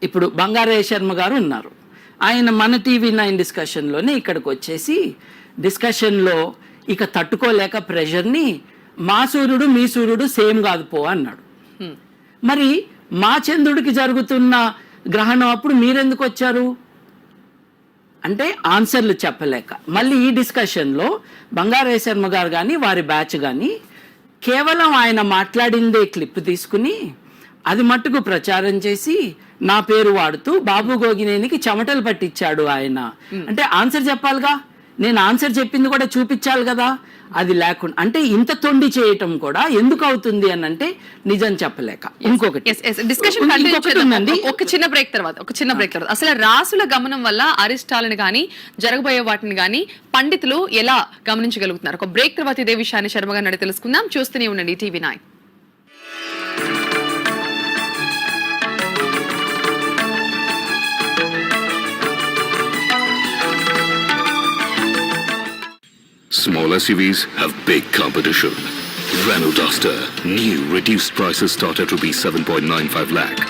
ఇప్పుడు బంగారయ్య శర్మ గారు ఉన్నారు. ఆయన మన TV9 డిస్కషన్లోనే ఇక్కడికి వచ్చేసి డిస్కషన్లో ఇక తట్టుకోలేక ప్రెషర్ని మా సూర్యుడు మీ సూర్యుడు సేమ్ కాదు పో అన్నాడు. మరి మా చంద్రుడికి జరుగుతున్న గ్రహణం అప్పుడు మీరెందుకు వచ్చారు అంటే ఆన్సర్లు చెప్పలేక మళ్ళీ ఈ డిస్కషన్లో బంగారయ్య శర్మ గారు కానీ వారి బ్యాచ్ కానీ కేవలం ఆయన మాట్లాడిందే క్లిప్ తీసుకుని అది మట్టుకు ప్రచారం చేసి నా పేరు వాడుతూ బాబు గోగినేనికి చెమటలు పట్టించాడు ఆయన. అంటే ఆన్సర్ చెప్పాలిగా, నేను ఆన్సర్ చెప్పింది కూడా చూపించాలి కదా. అది లేకుండా అంటే ఇంత తొండి చేయటం కూడా ఎందుకు అవుతుంది అని అంటే నిజం చెప్పలేక. ఇంకొకటి ఒక చిన్న బ్రేక్ తర్వాత అసలు రాసుల గమనం వల్ల అరిష్టాలను కానీ జరగబోయే వాటిని కానీ పండితులు ఎలా గమనించగలుగుతున్నారు? ఒక బ్రేక్ తర్వాత ఇదే విషయాన్ని శర్మ గారిని తెలుసుకుందాం. చూస్తూనే ఉండండి TV9. Small SUVs have big competition. Renault Duster. New reduced prices start at rupees 7.95 lakh.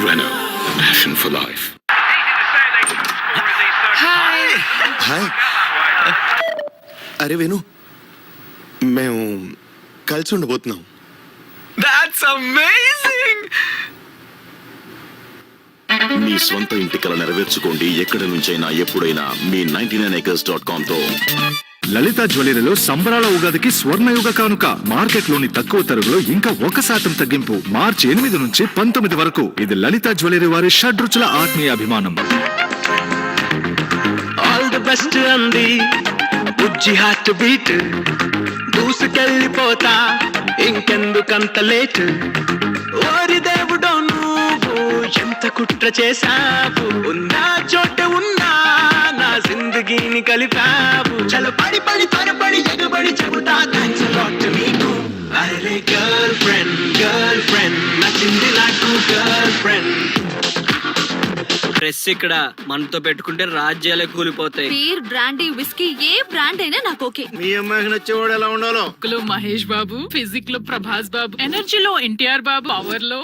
Renault. Passion for life. Hi అరే వేణు, మేము కలిసి ఉండబోతున్నాం. That's amazing! మీ స్వంత ఇంటి కల నెరవేర్చుకోండి ఎక్కడి నుంచైనా ఎప్పుడైనా మీ 99acres.com తో. లలిత జ్యువెలరీలో సంబరాల ఉగాదికి స్వర్ణయుగ కానుక. మార్కెట్ లోని తక్కువ ధరలో ఇంకా 1% తగ్గింపు. మార్చి 8 నుంచి 19 వరకు. ఇది లలిత జ్యువెలరీ వారి షడ్రుచుల ఆత్మీయ అభిమానం. ఆల్ ది బెస్ట్ అంది బుజ్జి హార్ట్ బీట్, దూసుకెళ్ళిపోతా ఇంకెందుకంత లేట్. ఓరి దేవుడో నువ్వు ఎంత కుట్ర చేశావు, ఉన్నా చోట ఉన్నా నా జిందగీని కలిపావు. చలో పడి పడి త్వరపడి ఎగబడి చెబుతా థాంక్స్ అ లాట్ మీకు. అరే గర్ల్ ఫ్రెండ్ నచ్చింది నాకు గర్ల్ ఫ్రెండ్. ప్రెస్ ఇక్కడ మనతో పెట్టుకుంటే రాజ్యాలే కూలిపోతాయి. బీర్, బ్రాండీ, విస్కీ ఏ బ్రాండ్ అయినా నాకు ఓకే. మీ అమ్మాయికి నచ్చేవాడు ఎలా ఉండాలో? లో మహేష్ బాబు, ఫిజిక్ లో ప్రభాస్ బాబు, ఎనర్జీలో NTR బాబు, పవర్ లో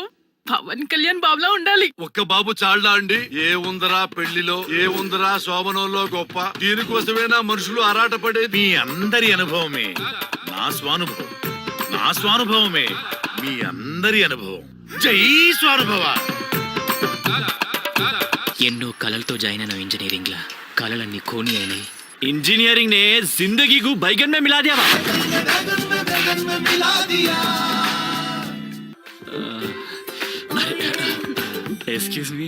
పవన్ కళ్యాణ్ బాబులా ఉండాలి. ఒక్క బాబు చాళ్ళా అండి? ఏ ఉందరా పెళ్లిలో, ఏ ఉందరా శోభనంలో గొప్ప. దీనికోసమేనా మనుషులు ఆరాటపడేది? మీ అందరి అనుభవమే నా స్వానుభవమే మీ అందరి అనుభవం. జై స్వానుభవ. ఎన్నో కలలతో జాయిన్ అయిన ఇంజనీరింగ్ లా కలలన్నీ కోని అయినాయి. ఇంజనీరింగ్ నే जिंदगी को बैगन में मिला दिया. Excuse me,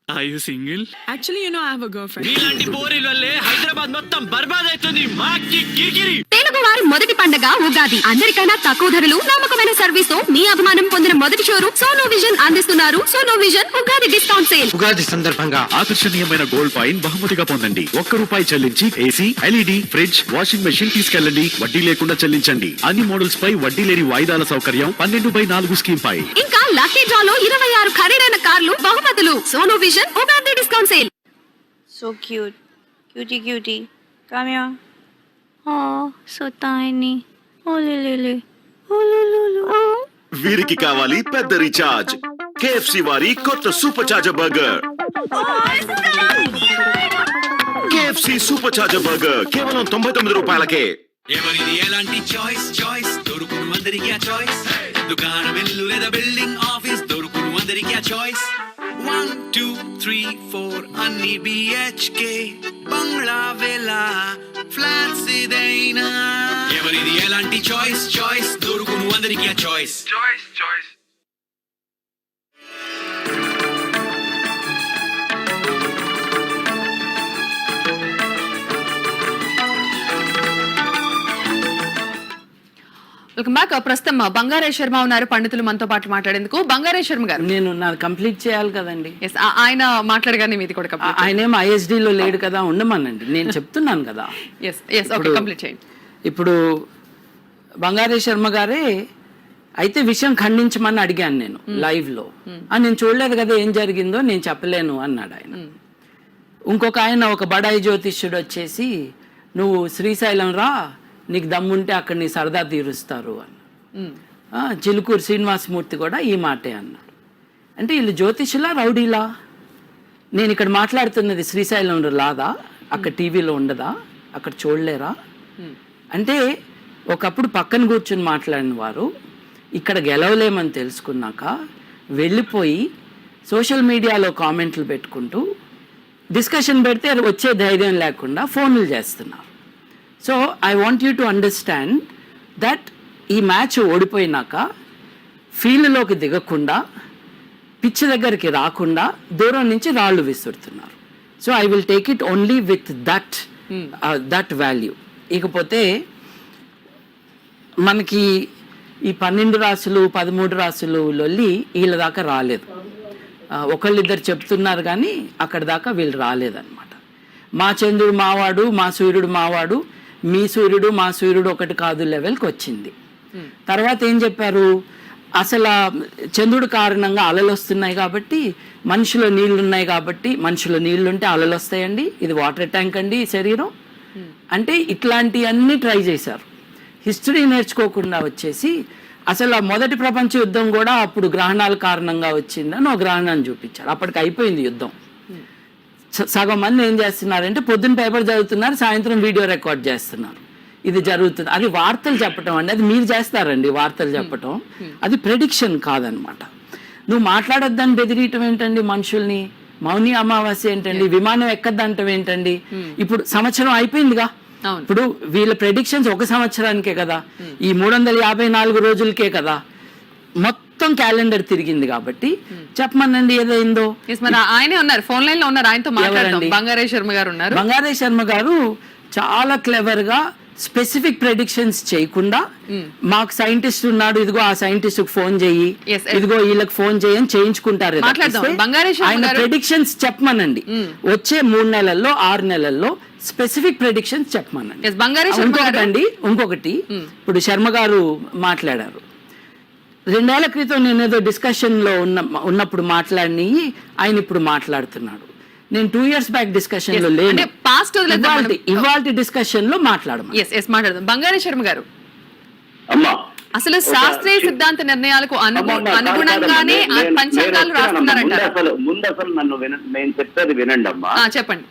are you single? Actually, you know, I have a girlfriend. నీలాంటి పోరీల వల్లే హైదరాబాద్ మొత్తం బర్బాద్ అవుతుంది. మాకి కిరికిరి. తెలుగు వారి మొదటి పండగ ఉగాది. అందరికైనా తక్కువ ధరలు, నమ్మకమైన సర్వీస్ తో మీ అభిమానం పొందిన మొదటి షోరూమ్ సోనో విజన్ అందిస్తున్నారు Sono vision Ugadi discount sale. Ugadi సందర్భంగా ఆకర్షణీయమైన గోల్డ్ కాయిన్ బహుమతిగా పొందండి. ₹1 చెల్లించి AC, LED, fridge, washing machine తీసుకెళ్ళండి. వడ్డీ లేకుండా చెల్లించండి. అన్ని మోడల్స్ పై వడ్డీ లేని వాయిదాల సౌకర్యం 12/4 స్కీమ్ పై. ఇంకా లక్కీ డ్రాలో 26 ఖరీదైన కార్లు బహుమతులు. Sono vision Ugadi discount sale. So cute. Cutie. Come here. Oh, so tiny. Oh, lily. Oh, lulu. Oh. వీరికి కావాలి పెద్ద రీఛార్జ్. KFC వారి కొత్త super charger burger. KFC super charger burger కేవలం ₹99. ఎవరిది ఎలాంటి చాయిస్ దొరుకును అందరికి ఆ చాయిస్. దుకాణం ఇల్లు లేదా బిల్డింగ్ ఆఫీస్ దొరుకును అందరికి ఆ చాయిస్. 1 2 3 4 అన్ని BHK బంగ్లా విల్లా ఫ్లాట్స్ ఇదైనా ఎవరిది ఎలాంటి చాయిస్ దొరుకును అందరికి ఆ చాయిస్. Welcome back. ప్రస్తుతం బంగారయ్య శర్మ ఉన్నారు పండితులు మనతో పాటు మాట్లాడేందుకు. బంగారయ్య శర్మ గారు, నేను నాది కంప్లీట్ చేయాలి కదండి. ఆయన మాట్లాడగానే మీది కూడా కంప్లీట్. ఆయనేం ISD లో లేడు కదా, ఉండమనండి. నేను చెప్తున్నాను కదా. కంప్లీట్ చేయండి. ఇప్పుడు బంగారయ్య శర్మ గారే అయితే విషయం ఖండించమని అడిగాను నేను లైవ్ లో. నేను చూడలేదు కదా ఏం జరిగిందో, నేను చెప్పలేను అన్నాడు ఆయన. ఇంకొక ఆయన ఒక బడాయి జ్యోతిష్యుడు వచ్చేసి నువ్వు శ్రీశైలం రా, నీకు దమ్ముంటే అక్కడ నీ సరదా తీరుస్తారు అని. చిలుకూరు శ్రీనివాసమూర్తి కూడా ఈ మాటే అన్నాడు. అంటే వీళ్ళు జ్యోతిషులా రౌడీలా? నేను ఇక్కడ మాట్లాడుతున్నది శ్రీశైలంలో లాదా, అక్కడ టీవీలో ఉండదా, అక్కడ చూడలేరా అంటే ఒకప్పుడు పక్కన కూర్చొని మాట్లాడిన వారు ఇక్కడ గెలవలేమని తెలుసుకున్నాక వెళ్ళిపోయి సోషల్ మీడియాలో కామెంట్లు పెట్టుకుంటూ డిస్కషన్ పెడితే వచ్చే ధైర్యం లేకుండా ఫోన్లు చేస్తున్నారు. So I want you to understand that ఈ మ్యాచ్ ఓడిపోయినాక ఫీల్డ్లోకి దిగకుండా పిచ్ దగ్గరికి రాకుండా దూరం నుంచి రాళ్ళు విసురుతున్నారు. So I will take it only with that value. ఇకపోతే మనకి ఈ 12 రాసులు 13 రాసులు లొల్లి వీళ్ళ దాకా రాలేదు. ఒకళ్ళిద్దరు చెప్తున్నారు కానీ అక్కడ దాకా వీళ్ళు రాలేదన్నమాట. మా చంద్రుడు మావాడు, మా సూర్యుడు మావాడు, మీ సూర్యుడు మా సూర్యుడు ఒకటి కాదు లెవెల్కి వచ్చింది. తర్వాత ఏం చెప్పారు, అసలు చంద్రుడు కారణంగా అలలు వస్తున్నాయి కాబట్టి, మనిషిలో నీళ్లు ఉన్నాయి కాబట్టి, మనిషిలో నీళ్లు ఉంటే అలలు వస్తాయండి, ఇది వాటర్ ట్యాంక్ అండి ఈ శరీరం అంటే ఇట్లాంటివన్నీ ట్రై చేశారు. హిస్టరీ నేర్చుకోకుండా వచ్చేసి అసలు మొదటి ప్రపంచ యుద్ధం కూడా అప్పుడు గ్రహణాల కారణంగా వచ్చిందని ఒక గ్రహణాన్ని చూపించారు. అప్పటికి అయిపోయింది యుద్ధం. సగం మంది ఏం చేస్తున్నారంటే పొద్దున్న పేపర్ చదువుతున్నారు, సాయంత్రం వీడియో రికార్డ్ చేస్తున్నారు. ఇది జరుగుతుంది. అది వార్తలు చెప్పటం అండి, అది మీరు చేస్తారండి వార్తలు చెప్పటం, అది ప్రెడిక్షన్ కాదనమాట. నువ్వు మాట్లాడొద్దని బెదిరియటం ఏంటండి మనుషుల్ని, మౌని అమావాస్య ఏంటండి, విమానం ఎక్కద్దంటం ఏంటండి. ఇప్పుడు సంవత్సరం అయిపోయిందిగా, ఇప్పుడు వీళ్ళ ప్రెడిక్షన్స్ ఒక సంవత్సరానికే కదా, ఈ 354 రోజులకే కదా, మొత్తం క్యాలెండర్ తిరిగింది కాబట్టి చెప్పమనండి ఏదైందో. ఆయనే ఉన్నారు, ఫోన్ లైన్ లో ఉన్నారు, ఆయనతో మాట్లాడండి. బంగారే శర్మ గారు ఉన్నారు. బంగారే శర్మ గారు చాలా క్లెవర్ గా స్పెసిఫిక్ ప్రెడిక్షన్స్ చేయకుండా మాకు సైంటిస్ట్ ఉన్నాడు, ఇదిగో ఆ సైంటిస్ట్ కు ఫోన్ చెయ్యి, ఇదిగో వీళ్ళకి ఫోన్ చేయని చేయించుకుంటారు. ఆయన ప్రెడిక్షన్స్ చెప్పమనండి, వచ్చే 3 నెలల్లో 6 నెలల్లో స్పెసిఫిక్ ప్రెడిక్షన్స్ చెప్పమనండి. ఇంకొకటి ఇప్పుడు శర్మ గారు మాట్లాడారు, 2 ఏళ్ల క్రితం నేను ఏదో డిస్కషన్ లో ఉన్నప్పుడు మాట్లాడి ఆయన ఇప్పుడు మాట్లాడుతున్నాడు. నేను 2 years బ్యాక్ డిస్కషన్ లో లేను, ఇవాళ డిస్కషన్ లో మాట్లాడదాం. బంగారే శర్మ గారు, అసలు శాస్త్రీయ సిద్ధాంత నిర్ణయాలకు అనుగుణంగానే పంచాంగాలు రాస్తున్నారంటారు. ముందు అసలు నేను చెప్పేది వినండి అమ్మా. చెప్పండి.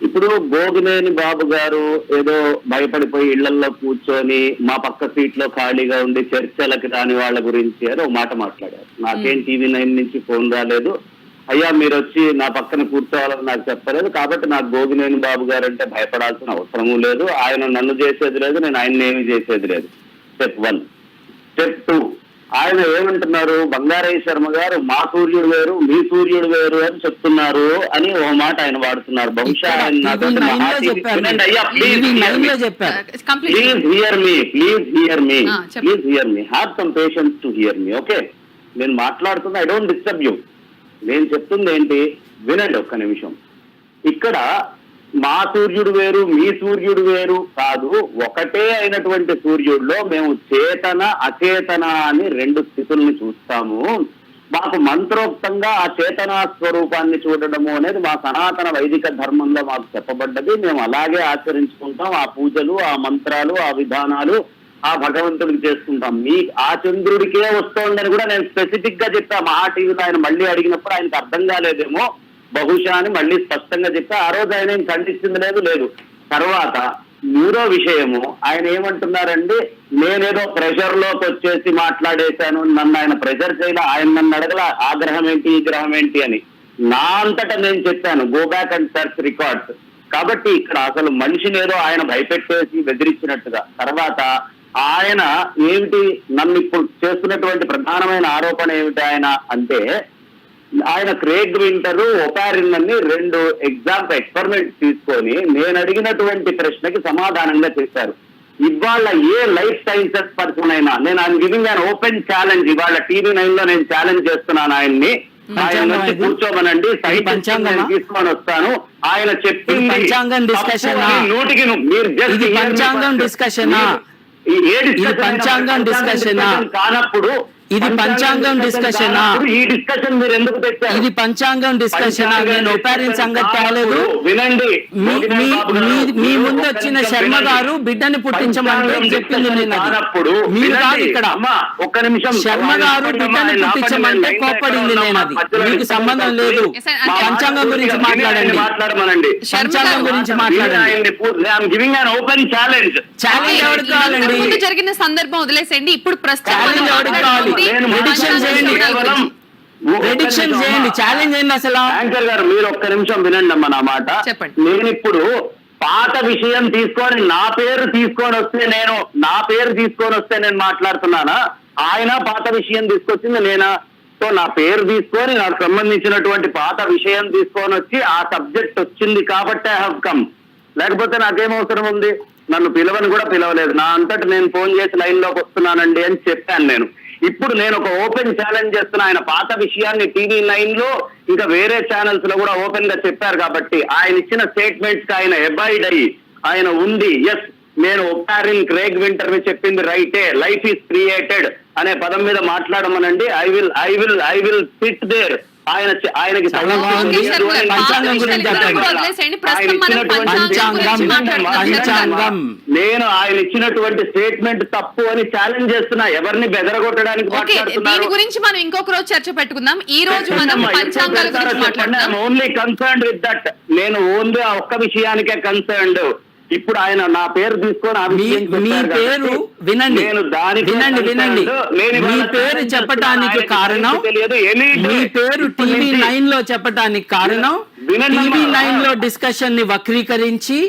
ఇప్పుడు గోగినేని బాబు గారు ఏదో భయపడిపోయి ఇళ్లలో కూర్చొని మా పక్క సీట్ లో ఖాళీగా ఉండి చర్చలకు రాని వాళ్ళ గురించి అని ఒక మాట మాట్లాడారు. నాకేం TV9 నుంచి ఫోన్ రాలేదు, అయ్యా మీరు వచ్చి నా పక్కన కూర్చోవాలని నాకు చెప్పలేదు, కాబట్టి నాకు గోగినేని బాబు గారు అంటే భయపడాల్సిన అవసరము లేదు, ఆయన నన్ను చేసేది లేదు, నేను ఆయన ఏమి చేసేది లేదు. స్టెప్ 1. స్టెప్ 2, ఆయన ఏమంటున్నారు, బంగారయ్య శర్మ గారు మా సూర్యుడు వేరు మీ సూర్యుడు వేరు అని చెప్తున్నారు అని ఒక మాట ఆయన వాడుతున్నారు. బహుశా please here me have some patience to hear me. Okay, నేను మాట్లాడుతున్నా, ఐ డోంట్ డిస్టర్బ్ యూ. నేను చెప్తుంది ఏంటి వినండి ఒక్క నిమిషం. ఇక్కడ మా సూర్యుడు వేరు మీ సూర్యుడు వేరు కాదు, ఒకటే అయినటువంటి సూర్యుడిలో మేము చేతన అచేతన అని 2 స్థితుల్ని చూస్తాము. మాకు మంత్రోక్తంగా ఆ చేతనా స్వరూపాన్ని చూడడము అనేది మా సనాతన వైదిక ధర్మంలో మాకు చెప్పబడ్డది. మేము అలాగే ఆచరించుకుంటాం. ఆ పూజలు, ఆ మంత్రాలు, ఆ విధానాలు ఆ భగవంతుడికి చేసుకుంటాం. మీ ఆ చంద్రుడికే వస్తోందని కూడా నేను స్పెసిఫిక్ గా చెప్పా. మహా టీవీలో ఆయన మళ్ళీ అడిగినప్పుడు ఆయనకు అర్థం కాలేదేమో బహుశా అని మళ్ళీ స్పష్టంగా చెప్పా. ఆ రోజు ఆయన ఏం ఖండించింది లేదు. తర్వాత 3వ విషయము, ఆయన ఏమంటున్నారండి, నేనేదో ప్రెషర్ లోకి వచ్చేసి మాట్లాడేశాను, నన్ను ఆయన ప్రెషర్ చేయలే, ఆయన నన్ను అడగల ఆ గ్రహం ఏంటి ఈ గ్రహం ఏంటి అని, నా అంతటా నేను చెప్పాను. Go back and search records. కాబట్టి ఇక్కడ అసలు మనిషిని ఏదో ఆయన భయపెట్టేసి బెదిరించినట్టుగా. తర్వాత ఆయన ఏమిటి, నన్ను ఇప్పుడు చేస్తున్నటువంటి ప్రధానమైన ఆరోపణ ఏమిటి ఆయన అంటే, ఆయన క్రేగ్ వింటర్ ఒపారిన్ అని 2 ఎక్స్పెరిమెంట్స్ తీసుకొని నేను అడిగినటువంటి ప్రశ్నకి సమాధానంగా చేశారు. ఇవాళ ఏ లైఫ్ సైన్సెస్ పర్సన్ అయినా, నేను ఆయన గివింగ్ ఆయన ఓపెన్ ఛాలెంజ్, ఇవాళ TV9 లో నేను ఛాలెంజ్ చేస్తున్నాను ఆయన్ని, ఆయన నుంచి కూర్చోమనండి, సైన్స్ తీసుకొని వస్తాను. ఆయన చెప్పింది 100కి మీరు జస్ట్ కానప్పుడు ఇది పంచాంగం డిస్కషనా? ఈ డిస్కషన్ మీరు ఎందుకు తెచ్చారు? ఇది పంచాంగం డిస్కషన్. నేను ఒపారిన్ సంగతి తేలేదు. వినండి, మీ ముందు వచ్చిన శర్మ గారు బిడ్డని పుట్టించమని చెప్పింది నేను. మీరు కాదు ఇక్కడ. ఒక్క నిమిషం. శర్మ గారు బిడ్డని పుట్టించమంటే కోప్పడింది నేను. అది మీకు సంబంధం లేదు. పంచాంగం గురించి మాట్లాడండి. మాట్లాడమనండి. పంచాంగం గురించి మాట్లాడండి. Open challenge. ఛాలెంజ్ ఎవరికి కావాలండి? ముందు జరిగిన సందర్భం వదిలేసేయండి. ఇప్పుడు ఛాలెంజ్ ఎవరికి కావాలి? ప్రెడిక్షన్ చేయండి. ప్రెడిక్షన్ చేయండి. ఛాలెంజ్ ఏంటి అసలు? యాంకర్ గారు మీరు ఒక్క నిమిషం వినండి అమ్మా నా మాట. చెప్పండి. నేను ఇప్పుడు పాత విషయం తీసుకొని నా పేరు తీసుకొని వస్తే నేను మాట్లాడుతున్నానా? ఆయన పాత విషయం తీసుకొచ్చింది నేనా? సో నా పేరు తీసుకొని నాకు సంబంధించినటువంటి పాత విషయం తీసుకొని వచ్చి ఆ సబ్జెక్ట్ వచ్చింది కాబట్టి ఐ హావ్ కమ్. లేకపోతే నాకేం అవసరం ఉంది? నన్ను పిలవని కూడా పిలవలేదు. నా అంతటి నేను ఫోన్ చేసి లైన్ లోకి వస్తున్నానండి అని చెప్పాను నేను. ఇప్పుడు నేను ఒక ఓపెన్ ఛాలెంజ్ చేస్తున్నా. ఆయన పాత విషయాన్ని TV9 లో ఇంకా వేరే ఛానల్స్ లో కూడా ఓపెన్ గా చెప్పారు కాబట్టి ఆయన ఇచ్చిన స్టేట్మెంట్స్ కి ఆయన అబాయిడ్ అయ్యి ఆయన ఉంది. ఎస్, నేను ఒపారిన్ క్రేగ్ వింటర్ ని చెప్పింది రైటే. లైఫ్ ఈస్ క్రియేటెడ్ అనే పదం మీద మాట్లాడమనండి. I will sit there. ఆయనకి నేను ఆయన ఇచ్చినటువంటి స్టేట్మెంట్ తప్పు అని ఛాలెంజ్ చేస్తున్నా. ఎవరిని బెదరగొట్టడానికి దీని గురించి మనం ఇంకొక రోజు చర్చ పెట్టుకుందాం. ఈ రోజు మనం పంచాంగాల గురించి మాట్లాడదాం. Only concerned with that. నేను ఓన్లీ ఆ ఒక్క విషయానికే కన్సర్న్డ్. ఇప్పుడు ఆయన నా పేరు తీసుకొని మీ పేరు వినండి. వినండి. మీ పేరు చెప్పడానికి కారణం, మీ పేరు TV9 లో చెప్పడానికి కారణం, TV9 లో డిస్కషన్ ని వక్రీకరించి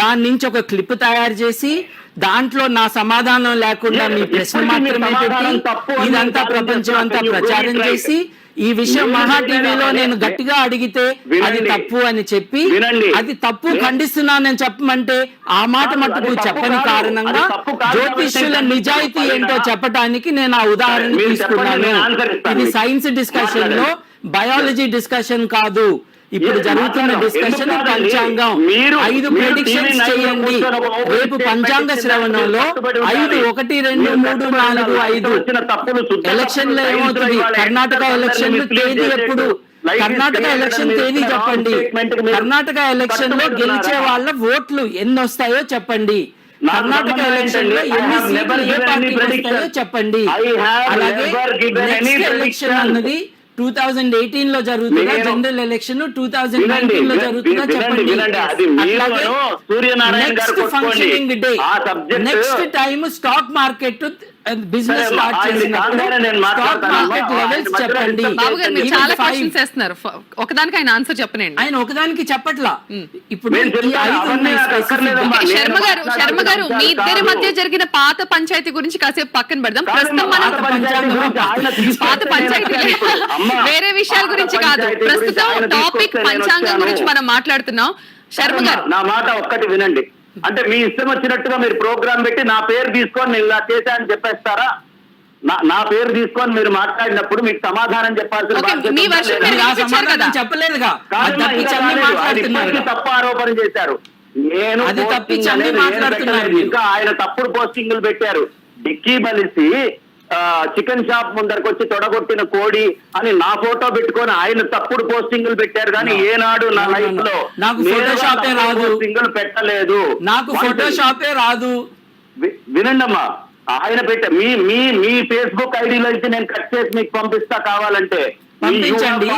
దాని నుంచి ఒక క్లిప్ తయారు చేసి దాంట్లో నా సమాధానం లేకుండా మీ ప్రశ్న మాత్రమే పెట్టి ఇదంతా ప్రపంచం అంతా ప్రచారం చేసి ఈ విషయం మహా టీవీలో నేను గట్టిగా అడిగితే అది తప్పు అని చెప్పి అది తప్పు ఖండిస్తున్నానని చెప్పమంటే ఆ మాట మట్టుకు చెప్పని కారణంగా జ్యోతిష్యుల నిజాయితీ ఏంటో చెప్పడానికి నేను ఆ ఉదాహరణ తీసుకున్నాను. ఇది సైన్స్ డిస్కషన్ లో బయాలజీ డిస్కషన్ కాదు. ఇప్పుడు జరుగుతున్న డిస్కషన్ పంచాంగం. 5 ప్రెడిక్షన్స్ చేయండి. రేపు పంచాంగ శ్రవణంలో 5, 1, 2, 3, 4, 5 ఎలక్షన్ లో ఏమవుతుంది? కర్ణాటక ఎలక్షన్ తేదీ ఎప్పుడు? కర్ణాటక ఎలక్షన్ తేదీ చెప్పండి. కర్ణాటక ఎలక్షన్ లో గెలిచే వాళ్ళ ఓట్లు ఎన్ని వస్తాయో చెప్పండి. కర్ణాటక ఎలక్షన్ లో ఎన్ని సీట్లు ఏ పార్టీకి వస్తాయో చెప్పండి. అలాగే నెక్స్ట్ ఎలక్షన్ అన్నది 2018 లో జరుగుతుందా? జనరల్ ఎలక్షన్ 2019 లో జరుగుతుందా చెప్పండి. Next functioning day, next time stock market business start చేసినప్పుడు స్టాక్ మార్కెట్ లెవెల్స్ చెప్పండి. చాలా క్వశ్చన్స్ చేస్తున్నారు. ఒకదానికి ఆయన ఆన్సర్ చెప్పనండి. ఆయన ఒకదానికి చెప్పట్లా. ఇప్పుడు శర్మ గారు మీ ఇద్దరి మధ్య జరిగిన పాత పంచాయతీ గురించి కాసేపు పక్కన పెడదాం. ప్రస్తుతం మనం పాత పంచాయతీ వేరే విషయాల గురించి కాదు, ప్రస్తుతం టాపిక్ పంచాంగం గురించి మనం మాట్లాడుతున్నాం. శర్మ గారు నా మాట ఒక్కటి వినండి. అంటే మీ ఇష్టం వచ్చినట్టుగా మీరు ప్రోగ్రామ్ పెట్టి నా పేరు తీసుకొని నేను ఇలా చేశానని చెప్పేస్తారా? నా పేరు తీసుకొని మీరు మాట్లాడినప్పుడు మీకు సమాధానం చెప్పాల్సిన చెప్పలేదుగా. తప్పు ఆరోపణ చేశారు. నేను ఇంకా ఆయన తప్పుడు పోస్టింగ్లు పెట్టారు. డిక్కీ బలిసి చికెన్ షాప్ ముందరకు వచ్చి తొడగొట్టిన కోడి అని నా ఫోటో పెట్టుకొని ఆయన తప్పుడు పోస్టింగ్లు పెట్టారు. కానీ ఏనాడు నా లైఫ్ లో నాకు ఫోటోషాపే రాదు, పోస్టింగ్లు పెట్టలేదు. నాకు ఫోటోషాపే రాదు. వినండి అమ్మా, ఆయన పెట్ట మీ ఫేస్బుక్ ఐడిలో ఇచ్చి నేను కట్ చేసి మీకు పంపిస్తా కావాలంటే పంపించండి.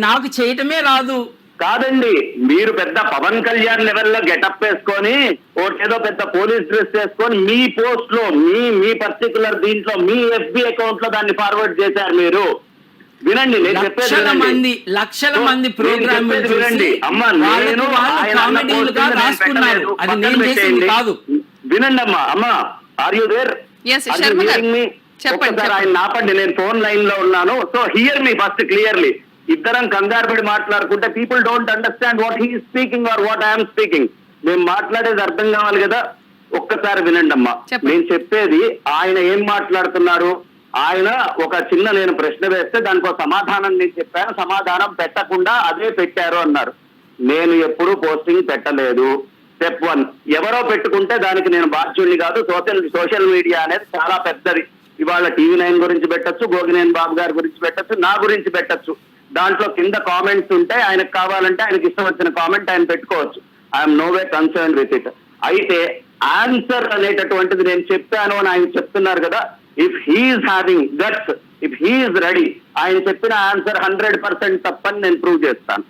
నాకు చేయటమే రాదు. కాదండి, మీరు పెద్ద పవన్ కళ్యాణ్ లెవెల్లో గెటప్ వేసుకొని ఏదో పెద్ద పోలీస్ డ్రెస్ వేసుకొని మీ పోస్ట్ లో మీ పర్టికులర్ దీంట్లో మీ FB అకౌంట్ లో దాన్ని ఫార్వర్డ్ చేశారు మీరు. వినండి, నేను చెప్పేది లక్షల మంది ప్రోగ్రామ్ వినండి అమ్మా. నేను వినండి అమ్మా. Are you there? చెప్పండి. ఆయన నాపండి, నేను ఫోన్ లైన్ లో ఉన్నాను. So hear me first clearly. ఇద్దరం కంగారు పడి మాట్లాడుకుంటే people don't understand what he speaking or what I'm speaking. మేము మాట్లాడేది అర్థం కావాలి కదా. ఒక్కసారి వినండి అమ్మా, నేను చెప్పేది. ఆయన ఏం మాట్లాడుతున్నారు? ఆయన ఒక చిన్న నేను ప్రశ్న వేస్తే దానికి ఒక సమాధానం నేను చెప్పాను. సమాధానం పెట్టకుండా అదే పెట్టారు అన్నారు. నేను ఎప్పుడూ పోస్టింగ్ పెట్టలేదు. స్టెప్ 1, ఎవరో పెట్టుకుంటే దానికి నేను బాధ్యుడిని కాదు. సోషల్ మీడియా అనేది చాలా పెద్దది. ఇవాళ TV9 గురించి పెట్టచ్చు, గోగినేని బాబు గారి గురించి పెట్టచ్చు, నా గురించి పెట్టచ్చు. దాంట్లో కింద కామెంట్స్ ఉంటే ఆయనకు కావాలంటే ఆయనకి ఇష్టం వచ్చిన కామెంట్ ఆయన పెట్టుకోవచ్చు. I'm no way concern with it. అయితే ఆన్సర్ అనేటటువంటిది నేను చెప్పాను అని ఆయన చెప్తున్నారు కదా. If he's having guts, if he's ready, ఆయన చెప్పిన ఆన్సర్ 100% తప్పని నేను ప్రూవ్ చేస్తాను.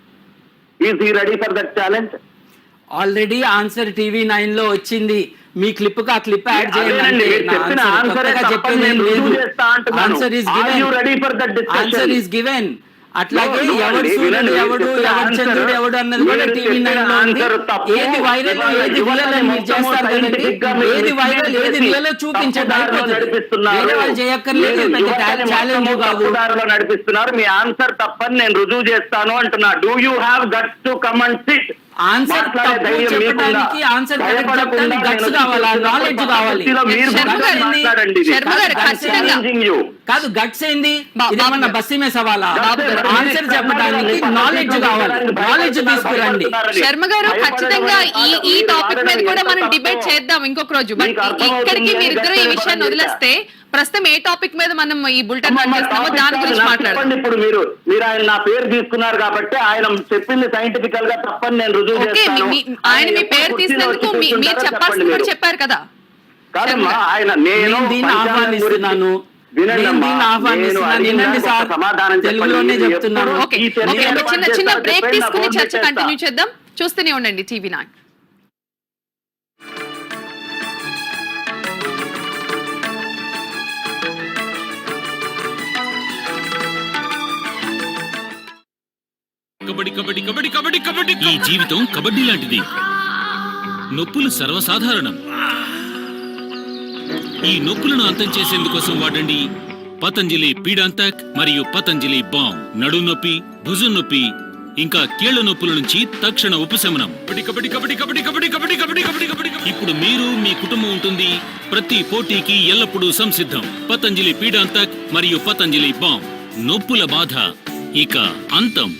Is he ready for that challenge? Already answer TV9 లో వచ్చింది. మీ క్లిప్ కు ఆ క్లిప్ యాడ్ అదేనండి, మీరు చెప్పిన ఆన్సరే తప్పని నేను రుజువు చేస్తా అంటున్నాను. Are you ready for that discussion? Answer is given. అట్లాగే No, ఎవడు సూర్యుడు ఎవడు, ఎవడు చంద్రుడు ఎవడు అన్నది కూడా TV9 లో ఉంది. ఏది వైరల్ ఏది రియల్ అని మీరు చేస్తారు కదండి. ఏది వైరల్ ఏది రియల్ చూపించండి, వేరే వాళ్ళు చేయక్కర్లేదు. ఛాలెంజ్ కాదు, నడిపిస్తున్నారు. మీ ఆన్సర్ తప్పని నేను రుజువు చేస్తాను అంటున్నా. Do you have guts to come and SIT? Answer చెప్పడానికి ఆన్సర్ గట్స్ కావాలా, నాలెడ్జ్ కావాలి. కాదు, గట్స్ ఏంది? ఇదేమన్నా బస్సీమే సవాలా? ఆన్సర్ చెప్పడానికి నాలెడ్జ్ కావాలి, నాలెడ్జ్ తీసుకురండి. శర్మ గారు, ఖచ్చితంగా ఈ టాపిక్ మీద కూడా మనం డిబేట్ చేద్దాం ఇంకొక రోజు. బట్ ఇక్కడికి మీరిద్దరు ఈ విషయాన్ని వదిలేస్తే ప్రస్తుతం ఏ టాపిక్ మీద మనం ఈ బులెటిన్ రన్ చేస్తామో దాని గురించి మాట్లాడండి. ఇప్పుడు మీరు ఆయన నా పేరు తీసుకున్నారు కాబట్టి ఆయన చెప్పింది సైంటిఫికల్ గా తప్పని నేను రుజువు చేస్తాను. ఆయన మీ పేరు తీసినందుకు మీరు చెప్పాల్సింది కూడా చెప్పారు కదా. కాదమ్మా, ఆయన నేను దీన్ని ఆహ్వానిస్తున్నాను, సమాధానం తెలుగులోనే చెప్తున్నాను. చిన్న బ్రేక్ తీసుకుని చర్చ కంటిన్యూ చేద్దాం. చూస్తూనే ఉండండి TV9. కబడ్డీ కబడ్డీ కబడ్డీ కబడ్డీ కబడ్డీ. ఈ జీవితం కబడ్డీ లాంటిది. నొప్పులు సర్వసాధారణం. ఈ నొప్పులను అంతం చేసేందుకోసం వాడండి పతంజలి పీడాంతక్ మరియు పతంజలి బామ్. నడు నొప్పి, భుజం నొప్పి, ఇంకా కీళ్ల నొప్పుల నుంచి తక్షణ ఉపశమనం. కబడ్డీ కబడ్డీ కబడ్డీ కబడ్డీ కబడ్డీ కబడ్డీ కబడ్డీ కబడ్డీ. ఇప్పుడు మీరు, మీ కుటుంబం ఉంటుంది ప్రతి పోటీకి ఎల్లప్పుడూ సంసిద్ధం. పతంజలి పీడాంతక్ మరియు పతంజలి బామ్. నొప్పుల బాధ ఇక అంతం.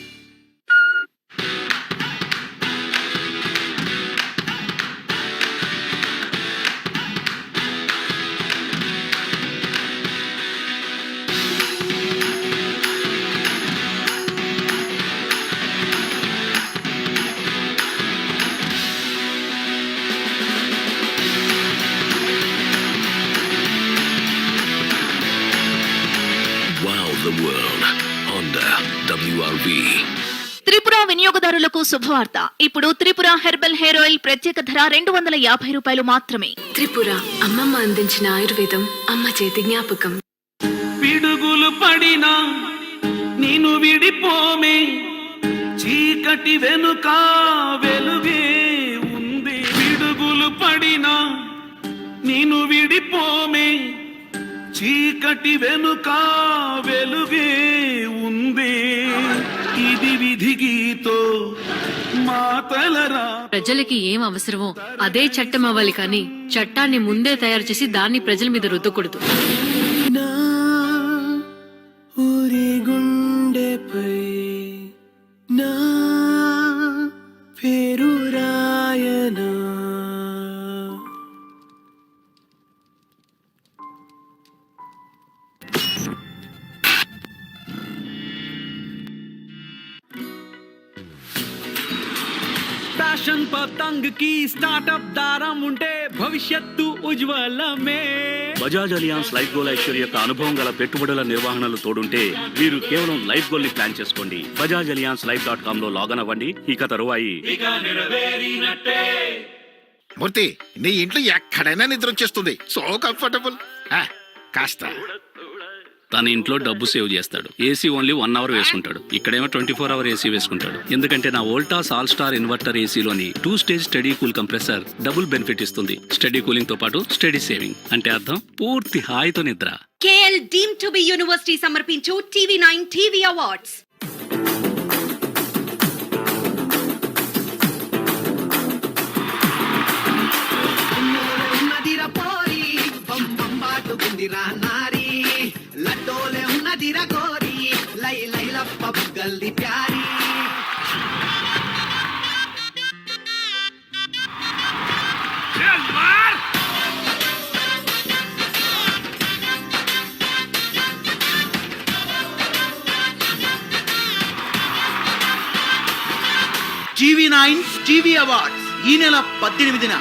త్రిపుర వినియోగదారులకు శుభవార్త. ఇప్పుడు త్రిపుర హెర్బల్ హెయిర్ ఆయిల్ ప్రత్యేక ధర 250 రూపాయలు మాత్రమే. త్రిపుర అమ్మమ్మ అందించిన ఆయుర్వేదం, అమ్మ చేతి జ్ఞాపకం. పిడుగులు పడినా నేను విడిపోమే, చీకటి వెనుక వెలుగే ఉంది. పిడుగులు పడినా నేను విడిపోమే, చీకటి వెనుక వెలుగే ఉంది. ఇది విధి గీతో మాతలరా. ప్రజలకి ఏం అవసరమో అదే చట్టం అవ్వాలి, కానీ చట్టాన్ని ముందే తయారు చేసి దాన్ని ప్రజల మీద రుద్దకూడదు. నా ఊరి గుండెపై నా పేరు రాయనా. ఫ్యాషన్ పతంగ్ కి స్టార్ట్అప్ దారం ఉంటే భవిష్యత్తు ఉజ్వలమే. Bajaj Allianz life goal Aishwarya యొక్క అనుభవం గల పెట్టుబడుల నిర్వహణలు తోడుంటే మీరు కేవలం లైఫ్ గోల్ ని ప్లాన్ చేసుకోండి. బజాజ్ అలియాన్స్ life.com లో లాగిన్ అవ్వండి. ఇక తరువాయి మూర్తి, నీ ఇంట్లో ఎక్కడైనా నిద్ర వచ్చేస్తుంది. So comfortable. కాస్త తన ఇంట్లో డబ్బు సేవ్ చేస్తాడు. ఏసీ ఓన్లీ 1 అవర్ వేసుకుంటాడు. ఇక్కడేమో 24 అవర్ ఏసీ వేసుకుంటాడు. ఎందుకంటే నా వోల్టాస్ ఆల్ స్టార్ ఇన్వర్టర్ ఏసీలోని 2 stage steady cool compressor double benefit ఇస్తుంది. స్టడీ కూలింగ్ తో పాటు స్టడీ సేవింగ్. అంటే అర్థం పూర్తి హాయితో నిద్ర. KL deemed to be university సమర్పించు TV9 టీవీ అవార్డ్స్. లడ్డోలే ఉన్నదిరా గోరి, లై లైలప్ప బుగ్గల్ది ప్యారీ. TV9 టీవీ అవార్డ్స్ ఈ నెల 18న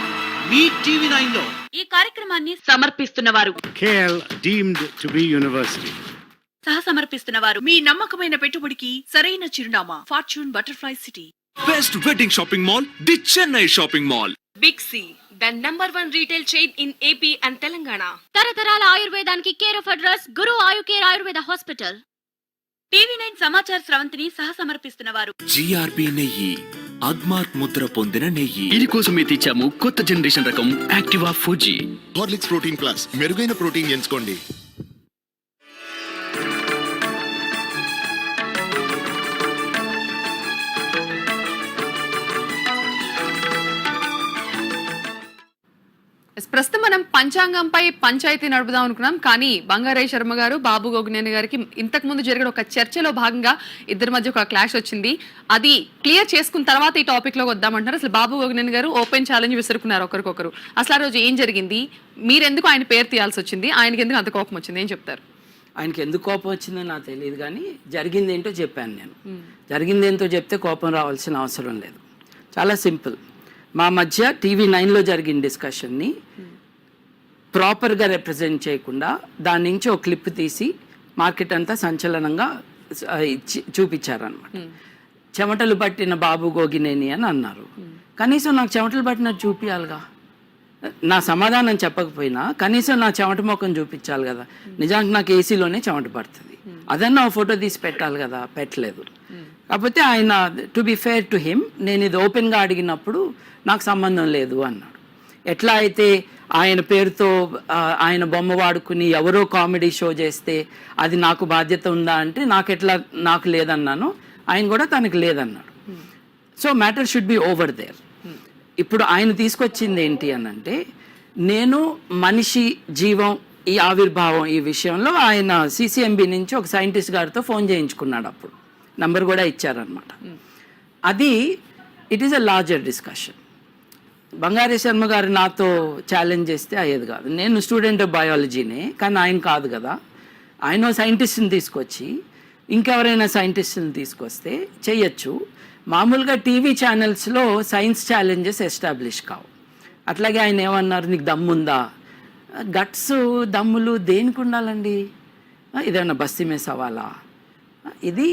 మీ TV9 లో ఈ కార్యక్రమాన్ని సమర్పిస్తున్నవారు KL deemed to be university. సహ సమర్పిస్తున్నవారు మీ నమ్మకమైన పెట్టుబడికి సరైన చిరునామా Fortune Butterfly City, best wedding shopping mall the Chennai shopping mall, big C the #1 retail chain in AP and Telangana, తరతరాల ఆయుర్వేదానికి care of address Guru Ayu care Ayurveda hospital. TV9 సమాచార స్రవంతిని సహ సమర్పిస్తున్నవారు GRP నెయ్యి అగ్మార్క్ ముద్ర పొందిన నెయ్యి. ఇది కోసమే తెచ్చాము కొత్త జనరేషన్ రకం Activa Fuji. Horlicks protein plus, మెరుగైన ప్రోటీన్ ఎంచుకోండి. ప్రస్తుతం మనం పంచాంగంపై పంచాయతీ నడుపుదాం అనుకున్నాం, కానీ బంగారయ్య శర్మ గారు, బాబు గోగినేని గారికి ఇంతకు ముందు జరిగిన ఒక చర్చలో భాగంగా ఇద్దరి మధ్య ఒక క్లాష్ వచ్చింది. అది క్లియర్ చేసుకున్న తర్వాత ఈ టాపిక్ లో వద్దామంటారు. అసలు బాబు గోగినేని గారు ఓపెన్ ఛాలెంజ్ విసురుకున్నారు ఒకరికొకరు. అసలు ఆ రోజు ఏం జరిగింది, మీరెందుకు ఆయన పేరు తీయాల్సి వచ్చింది, ఆయనకి ఎందుకు అంత కోపం వచ్చింది, ఏం చెప్తారు? ఆయనకి ఎందుకు కోపం వచ్చిందో నాకు తెలియదు, కానీ జరిగింది ఏంటో చెప్పాను నేను. జరిగింది ఏంటో చెప్తే కోపం రావాల్సిన అవసరం లేదు. చాలా సింపుల్. మా మధ్య TV9లో జరిగిన డిస్కషన్ని ప్రాపర్గా రిప్రజెంట్ చేయకుండా దాని నుంచి ఒక క్లిప్ తీసి మార్కెట్ అంతా సంచలనంగా చూపించారనమాట. చెమటలు పట్టిన బాబు గోగినేని అని అన్నారు. కనీసం నాకు చెమటలు పట్టినట్టు చూపించాలిగా. నా సమాధానం చెప్పకపోయినా కనీసం నా చెమట ముఖం చూపించాలి కదా. నిజానికి నాకు ఏసీలోనే చెమట పడుతుంది, అదన్నా ఫోటో తీసి పెట్టాలి కదా, పెట్టలేదు. కాకపోతే ఆయన, to be fair to him, నేను ఇది ఓపెన్గా అడిగినప్పుడు నాకు సంబంధం లేదు అన్నాడు. ఎట్లా అయితే ఆయన పేరుతో ఆయన బొమ్మ వాడుకుని ఎవరో కామెడీ షో చేస్తే అది నాకు బాధ్యత ఉందా అంటే నాకు లేదన్నాను, ఆయన కూడా తనకు లేదన్నాడు. So matter should be over there. ఇప్పుడు ఆయన తీసుకొచ్చింది ఏంటి అని అంటే, నేను మనిషి జీవం ఈ ఆవిర్భావం ఈ విషయంలో ఆయన CCMB నుంచి ఒక సైంటిస్ట్ గారితో ఫోన్ చేయించుకున్నాడు. అప్పుడు నంబర్ కూడా ఇచ్చారనమాట. అది it is a larger discussion. Bangari Sharma garu నాతో ఛాలెంజ్ చేస్తే అయ్యేది కాదు. నేను స్టూడెంట్ ఆఫ్ బయాలజీనే, కానీ ఆయన కాదు కదా. ఆయన సైంటిస్ట్ని తీసుకొచ్చి ఇంకెవరైనా సైంటిస్ట్ని తీసుకొస్తే చెయ్యొచ్చు. మామూలుగా టీవీ ఛానల్స్లో సైన్స్ ఛాలెంజెస్ ఎస్టాబ్లిష్ కావు. అట్లాగే ఆయన ఏమన్నారు, నీకు దమ్ముందా? గట్స్ దమ్ములు దేనికి ఉండాలండి? ఇదేమన్నా బస్తీ మీద సవాలా? ఇది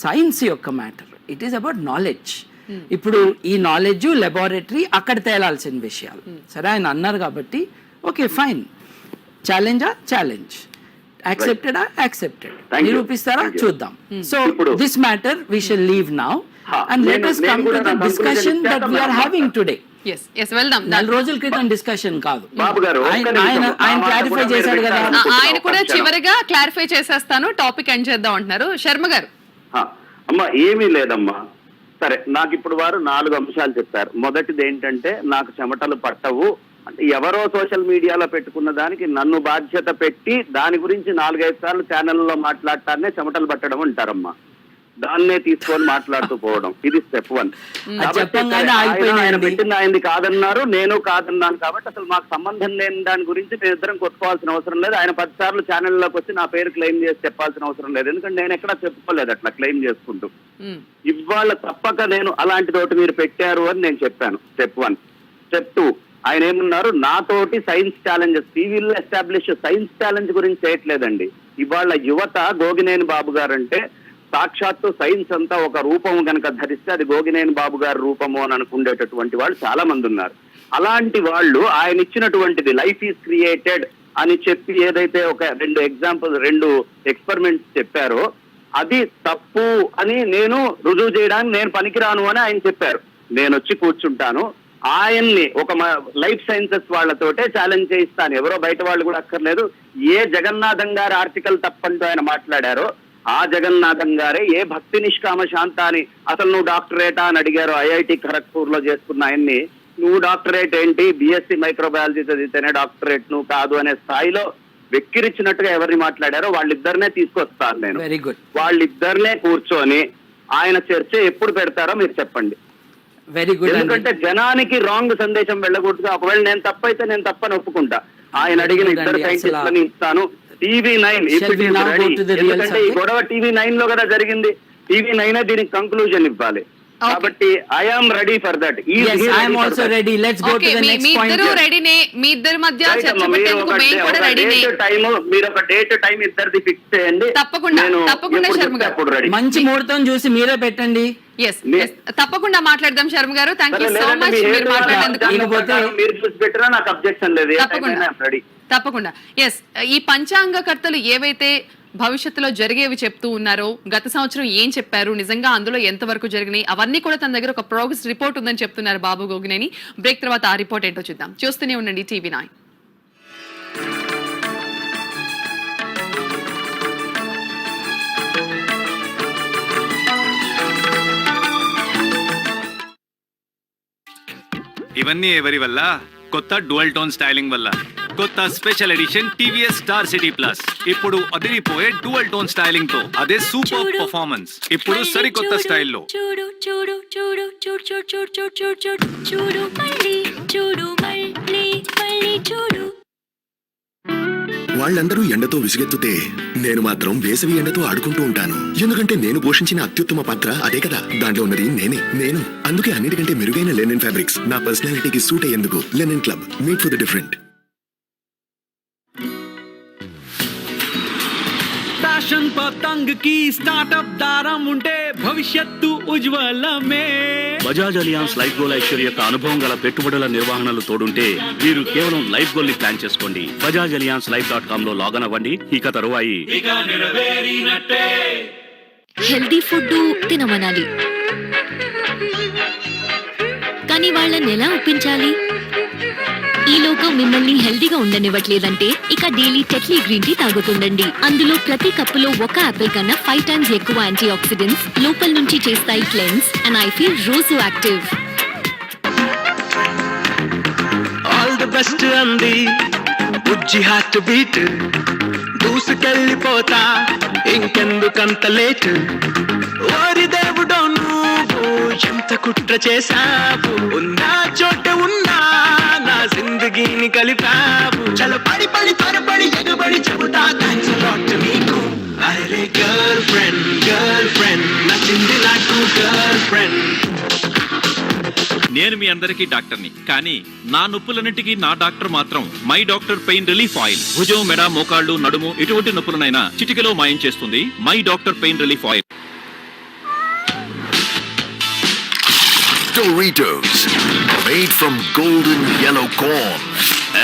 సైన్స్ యొక్క matter. It is about knowledge. ఇప్పుడు ఈ నాలెడ్జ్ లెబారెటరీ అక్కడ తేలాల్సిన విషయాలు. సరే ఆయన అన్నారు కాబట్టి ఓకే ఫైన్. ఛాలెంజా? ఛాలెంజ్. యాక్సెప్టెడా? యాక్సెప్టెడ్. నిరూపిస్తారా? చూద్దాం. So this matter we shall leave now and let us come to the discussion that we are having today. వెళ్దాం. 4 రోజుల క్రితం డిస్కషన్ కాదు. ఆయన క్లారిఫై చేశాడు కదా. ఆయన కూడా చివరిగా క్లారిఫై చేసేస్తాను, టాపిక్ ఎండ్ చేద్దాం అంటున్నారు. శర్మ గారు. అమ్మా ఏమీ లేదమ్మా. సరే, నాకు ఇప్పుడు వారు 4 అంశాలు చెప్పారు. మొదటిది ఏంటంటే, నాకు చెమటలు పట్టవు అంటే ఎవరో సోషల్ మీడియాలో పెట్టుకున్న దానికి నన్ను బాధ్యత పెట్టి దాని గురించి 4-5 సార్లు ఛానల్లో మాట్లాడటాన్నే చెమటలు పట్టడం అంటారమ్మా. దాన్నే తీసుకొని మాట్లాడుతూ పోవడం, ఇది స్టెప్ 1. ఆయన పెట్టింది ఆయనది కాదన్నారు, నేను కాదన్నాను. కాబట్టి అసలు మాకు సంబంధం లేని దాని గురించి మేమిద్దరం కొట్టుకోవాల్సిన అవసరం లేదు. ఆయన 10 సార్లు ఛానల్లోకి వచ్చి నా పేరు క్లెయిమ్ చేసి చెప్పాల్సిన అవసరం లేదు, ఎందుకంటే నేను ఎక్కడా చెప్పుకోలేదు అట్లా క్లెయిమ్ చేసుకుంటూ. ఇవాళ తప్పక నేను అలాంటి తోటి మీరు పెట్టారు అని నేను చెప్పాను. స్టెప్ 1. స్టెప్ 2, ఆయన ఏమన్నారు, నాతోటి సైన్స్ ఛాలెంజెస్ టీవీలో ఎస్టాబ్లిష్ సైన్స్ ఛాలెంజ్ గురించి చేయట్లేదండి. ఇవాళ యువత గోగినేని బాబు గారు అంటే సాక్షాత్తు సైన్స్ అంతా ఒక రూపం కనుక ధరిస్తే అది గోగినేని బాబు గారి రూపము అని అనుకునేటటువంటి వాళ్ళు చాలా మంది ఉన్నారు. అలాంటి వాళ్ళు ఆయన ఇచ్చినటువంటిది లైఫ్ ఈజ్ క్రియేటెడ్ అని చెప్పి ఏదైతే ఒక 2 ఎక్స్పెరిమెంట్స్ చెప్పారో అది తప్పు అని నేను రుజువు చేయడానికి నేను పనికిరాను అని ఆయన చెప్పారు. నేను వచ్చి కూర్చుంటాను, ఆయన్ని ఒక లైఫ్ సైన్సెస్ వాళ్ళతోటే ఛాలెంజ్ చేయిస్తాను, ఎవరో బయట వాళ్ళు కూడా అక్కర్లేదు. ఏ జగన్నాథం గారి ఆర్టికల్ తప్పంటూ ఆయన మాట్లాడారో ఆ జగన్నాథం గారే ఏ భక్తి నిష్కామ శాంత అని అసలు నువ్వు డాక్టరేటా అని అడిగారు. IIT ఖరగ్పూర్ లో చేసుకున్న ఆయన్ని నువ్వు డాక్టరేట్ ఏంటి, BSc మైక్రోబయాలజీ చదివితేనే డాక్టరేట్, నువ్వు కాదు అనే స్థాయిలో వెక్కిరిచ్చినట్టుగా ఎవరిని మాట్లాడారో వాళ్ళిద్దరినే తీసుకొస్తాను నేను. Very good. వాళ్ళిద్దరినే కూర్చొని ఆయన చర్చ ఎప్పుడు పెడతారో మీరు చెప్పండి. Very good. ఎందుకంటే జనానికి రాంగ్ సందేశం వెళ్ళకూడదు. ఒకవేళ నేను తప్పైతే నేను తప్పని ఒప్పుకుంటా. ఆయన అడిగిన 2 సైంటిస్టులని ఇస్తాను. TV9 ఎందుకంటే ఈ గొడవ TV9 లో కదా జరిగింది. TV9 దీనికి కంక్లూజన్ ఇవ్వాలి. కాబట్టి I am ready for that. Yes, I am also ready. Let's go to the మీ next point. ఇద్దరు రెడీనే, మీ ఇద్దరి మధ్య చర్చ పెట్టేందుకు మేము కూడా రెడీనే. మీరు ఒక డేట్ టైం ఇద్దరిది ఫిక్స్ చేయండి. తప్పకుండా, నేను తప్పకుండా ఎప్పుడు శర్మ చెప్తే గారు. అప్పుడు రెడీ. మంచి ముహూర్తం చూసి మీరే పెట్టండి. ఎస్ తప్పకుండా మాట్లాడదాం శర్మ గారు. థ్యాంక్ యూ సో మచ్ మీరు మాట్లాడేందుకు. మీరు చూసి పెట్టినా నాకు అబ్జెక్షన్ లేదు. తప్పకుండా రెడీ. తప్పకుండా. ఎస్, ఈ పంచాంగకర్తలు ఏవైతే భవిష్యత్తులో జరిగేవి చెప్తూ ఉన్నారో, గత సంవత్సరం ఏం చెప్పారు, నిజంగా అందులో ఎంతవరకు జరిగినాయి, అవన్నీ కూడా తన దగ్గర ఒక ప్రోగ్రెస్ రిపోర్ట్ ఉందని చెప్తున్నారు బాబు గోగినేని. బ్రేక్ తర్వాత ఆ రిపోర్ట్ ఏంటో చూద్దాం. చూస్తూనే ఉండండి TV9. ఇవన్నీ ఎవరి వల్ల? కొత్త డ్యువల్ టోన్ స్టైలింగ్ వల్ల. కొత్త special edition TVS Star City plus. ఇప్పుడు అదిరిపోయే డ్యువల్ టోన్ స్టైలింగ్ తో అదే సూపర్ పర్ఫార్మెన్స్. ఇప్పుడు సరికొత్త స్టైల్లో. చూడు చూడు చూడు చూడు చూడు చూడు చూడు చూడు చూడు మళ్ళీ చూడు మళ్ళీ మళ్ళీ చూడు. వాళ్ళందరూ ఎండతో విసుగెత్తుతే నేను మాత్రం వేసవి ఎండతో ఆడుకుంటూ ఉంటాను. ఎందుకంటే నేను పోషించిన అత్యుత్తమ పాత్ర అదే కదా. దాంట్లో ఉన్నది నేను. అందుకే అన్నిటికంటే మెరుగైన లెనిన్ ఫ్యాబ్రిక్స్ నా పర్సనాలిటీకి సూట్ అయ్యేందుకు linen club, made for the different. Fashion Patang కి స్టార్ట్అప్ దారం ఉంటే భవిష్యత్తు ఉజ్వలమే. Bajaj Allianz life goal Aishwarya యొక్క అనుభవం గల పెట్టుబడుల నిర్వహణలు తోడుంటే మీరు కేవలం లైఫ్ గోల్ ని ప్లాన్ చేసుకోండి. బజాజ్ అలియాన్స్ life.com లో లాగిన్ అవ్వండి. ఇక తరువాయి హెల్దీ ఫుడ్ తినమనాలి, కానీ వాళ్ళని ఎలా ఒప్పించాలి? ఈ లోకం మిమ్మల్ని హెల్దీగా ఉండనివ్వట్లేదంటే ఇక డైలీ టెట్లీ గ్రీన్ టీ తాగుతుండండి. అందులో ప్రతి కప్పులో ఒక యాపిల్ కన్నా 5 times ఎక్కువ యాంటీ ఆక్సిడెంట్స్ లోపల నుంచి చేస్తాయి క్లెన్స్. అండ్ ఐ ఫీల్ రోజు యాక్టివ్. ఆల్ ది బెస్ట్ అంది బుజ్జి హార్ట్ బీట్. దూసుకెళ్ళిపోతా ఇంకెందుకంత లేట్. ఓరి దేవుడో నువ్వు ఎంత కుట్ర చేసావు. ఉన్నా చోట ఉన్నా నా జిందగీని కలిపావు. చలో పడి పడి త్వరపడి ఎగబడి చెబుతా థాంక్స్ అలాట్ నీకు. అరే గర్ల్ ఫ్రెండ్ నచ్చింది నాకు గర్ల్ ఫ్రెండ్. నేను మీ అందరికీ డాక్టర్ని, కానీ నా నొప్పులన్నిటికీ నా డాక్టర్ మాత్రం my doctor pain relief oil. భుజం, మెడ, మోకాళ్ళు, నడుము ఎటువంటి నొప్పులనైనా చిటికెలో మాయం చేస్తుంది my doctor pain relief oil. Doritos, made from golden yellow corn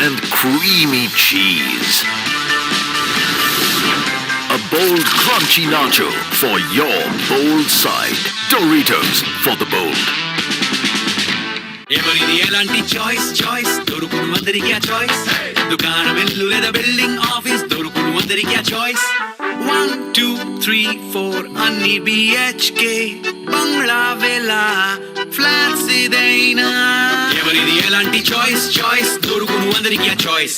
and creamy cheese. A bold, crunchy nacho for your bold side. Doritos for the bold. ఎవరిది ఎలాంటి చాయిస్ దొరుకును అందరికీ ఆ చాయిస్. దుకాణం వెళ్ళు లేదా బిల్డింగ్ ఆఫీస్ దొరుకును అందరికీ ఆ చాయిస్. 1 2 3 4 అన్ని BHK బంగ్లా విలా ఫ్లాట్స్ ఇదైనా. ఎవరిది ఎలాంటి చాయిస్ దొరుకును అందరికీ ఆ చాయిస్.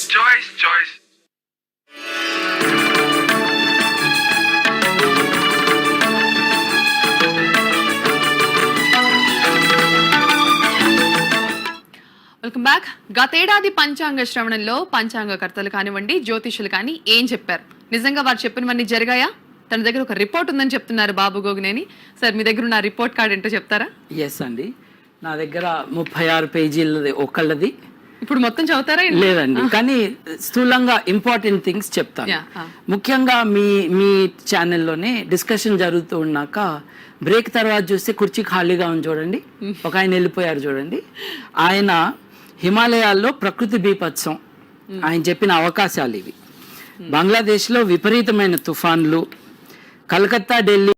Welcome back. గతేడాది పంచాంగ శ్రవణంలో పంచాంగకర్తలు కానివ్వండి, జ్యోతిషులు కానీ ఏం చెప్పారు? నిజంగా వారు చెప్పినవన్నీ జరిగాయా? తన దగ్గర ఒక రిపోర్ట్ ఉందని చెప్తున్నారు బాబు గోగినేని. సార్, మీ దగ్గర ఉన్న రిపోర్ట్ కార్డ్ ఏంటో చెప్తారా? ఎస్ అండి, నా దగ్గర 36 పేజీలది ఒకళ్ళది. ఇప్పుడు మొత్తం చదువుతారా? లేదండి, కానీ స్థూలంగా ఇంపార్టెంట్ థింగ్స్ చెప్తాను. ముఖ్యంగా మీ ఛానల్లోనే డిస్కషన్ జరుగుతూ ఉన్నాక బ్రేక్ తర్వాత చూస్తే కుర్చీ ఖాళీగా ఉంది చూడండి, ఒక ఆయన వెళ్ళిపోయారు చూడండి. ఆయన హిమాలయాల్లో ప్రకృతి బీభత్సం, ఆయన చెప్పిన అవకాశాలు ఇవి. బంగ్లాదేశ్లో విపరీతమైన తుఫాన్లు, కలకత్తా, ఢిల్లీ